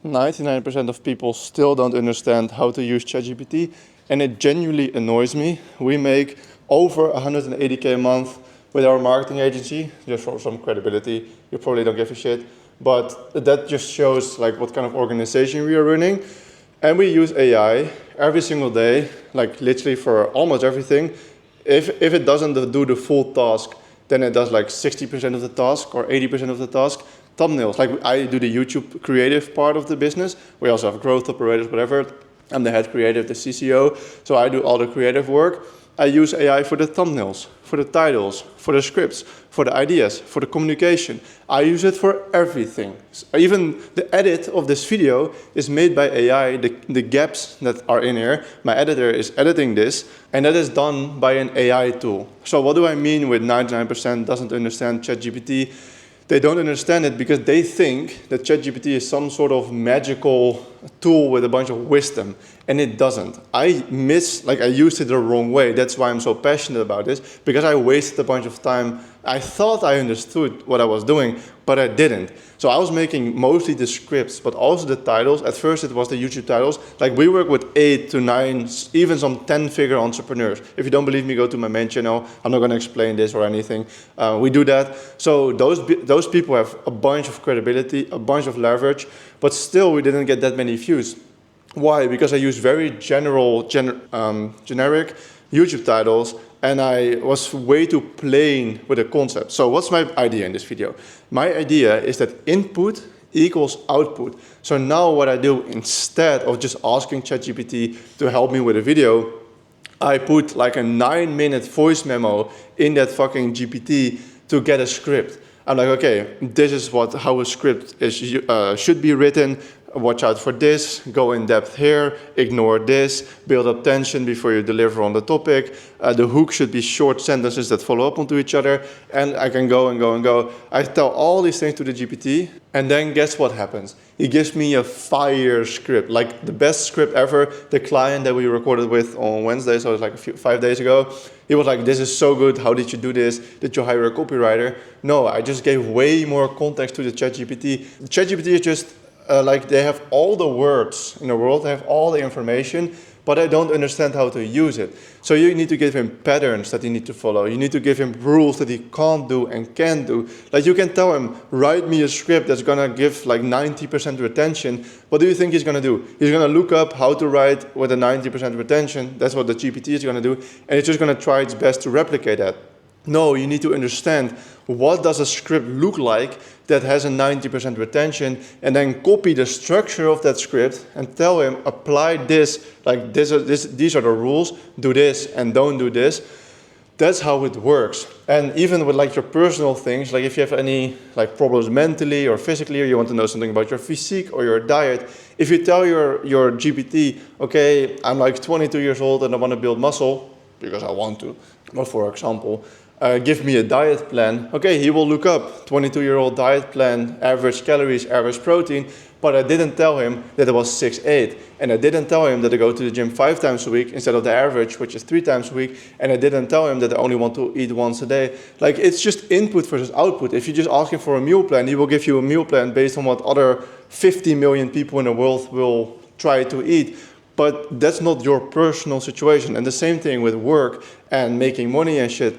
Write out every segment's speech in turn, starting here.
99% of people still don't understand how to use ChatGPT, and it genuinely annoys me. We make over 180K a month with our marketing agency, just for some credibility. You probably don't give a shit, but that just shows like what kind of organization we are running. And we use AI every single day, like literally for almost everything. If it doesn't do the full task, then it does like 60% of the task or 80% of the task. Thumbnails, like I do the YouTube creative part of the business. We also have growth operators, whatever. I'm the head creative, the CCO, so I do all the creative work. I use AI for the thumbnails, for the titles, for the scripts, for the ideas, for the communication. I use it for everything. Even the edit of this video is made by AI, the gaps that are in here. My editor is editing this, and that is done by an AI tool. So what do I mean with 99% doesn't understand ChatGPT? They don't understand it because they think that ChatGPT is some sort of magical tool with a bunch of wisdom, and it doesn't. I used it the wrong way. That's why I'm so passionate about this, because I wasted a bunch of time. I thought I understood what I was doing, but I didn't. So I was making mostly the scripts, but also the titles. At first it was the YouTube titles. Like we work with 8 to 9, even some 10-figure entrepreneurs. If you don't believe me, go to my main channel. I'm not gonna explain this or anything. We do that. So those people have a bunch of credibility, a bunch of leverage, but still we didn't get that many views. Why? Because I use very generic YouTube titles, and I was way too plain with the concept. So what's my idea in this video? My idea is that input equals output. So now what I do, instead of just asking ChatGPT to help me with a video, I put like a 9-minute voice memo in that fucking GPT to get a script. I'm like, okay, this is how a script should be written. Watch out for this, go in depth here, ignore this, build up tension before you deliver on the topic. The hook should be short sentences that follow up onto each other, and I can go and go and go. I tell all these things to the GPT, and then guess what happens? He gives me a fire script, like the best script ever. The client that we recorded with on Wednesday, so it's like 5 days ago, he was like, this is so good, how did you do this? Did you hire a copywriter? No, I just gave way more context to the ChatGPT. ChatGPT is just, they have all the words in the world, they have all the information, but I don't understand how to use it. So you need to give him patterns that he needs to follow. You need to give him rules that he can't do and can do. Like you can tell him, write me a script that's gonna give like 90% retention. What do you think he's gonna do? He's gonna look up how to write with a 90% retention. That's what the GPT is gonna do. And it's just gonna try its best to replicate that. No, you need to understand what does a script look like that has a 90% retention, and then copy the structure of that script and tell him, apply this, like these are the rules, do this and don't do this. That's how it works. And even with like your personal things, like if you have any like problems mentally or physically, or you want to know something about your physique or your diet, if you tell your GPT, okay, I'm like 22 years old and I want to build muscle, because I want to, but for example, give me a diet plan. Okay, he will look up 22-year-old diet plan, average calories, average protein, but I didn't tell him that it was 6-8. And I didn't tell him that I go to the gym 5 times a week instead of the average, which is 3 times a week. And I didn't tell him that I only want to eat once a day. Like, it's just input versus output. If you just ask him for a meal plan, he will give you a meal plan based on what other 50 million people in the world will try to eat. But that's not your personal situation. And the same thing with work and making money and shit.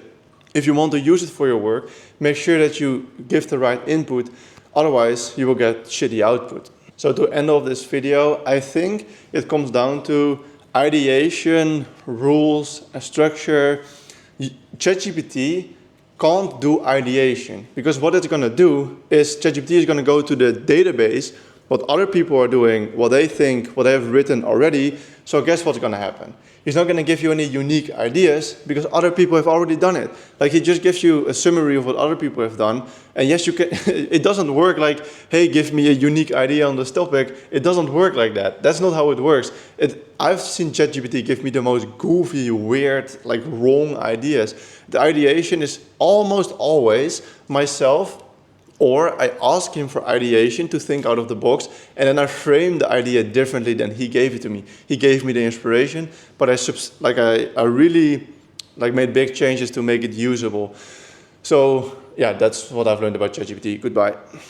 If you want to use it for your work, make sure that you give the right input. Otherwise, you will get shitty output. So to end off this video, I think it comes down to ideation, rules, and structure. ChatGPT can't do ideation, because what it's going to do is ChatGPT is going to go to the database, what other people are doing, what they think, what they have written already. So guess what's going to happen? He's not going to give you any unique ideas because other people have already done it. Like, he just gives you a summary of what other people have done. And yes, you can. It doesn't work like, hey, give me a unique idea on this topic. It doesn't work like that. That's not how it works. I've seen ChatGPT give me the most goofy, weird, like wrong ideas. The ideation is almost always myself, or I ask him for ideation to think out of the box, and then I frame the idea differently than he gave it to me. He gave me the inspiration, but I really made big changes to make it usable. So yeah, that's what I've learned about ChatGPT. Goodbye.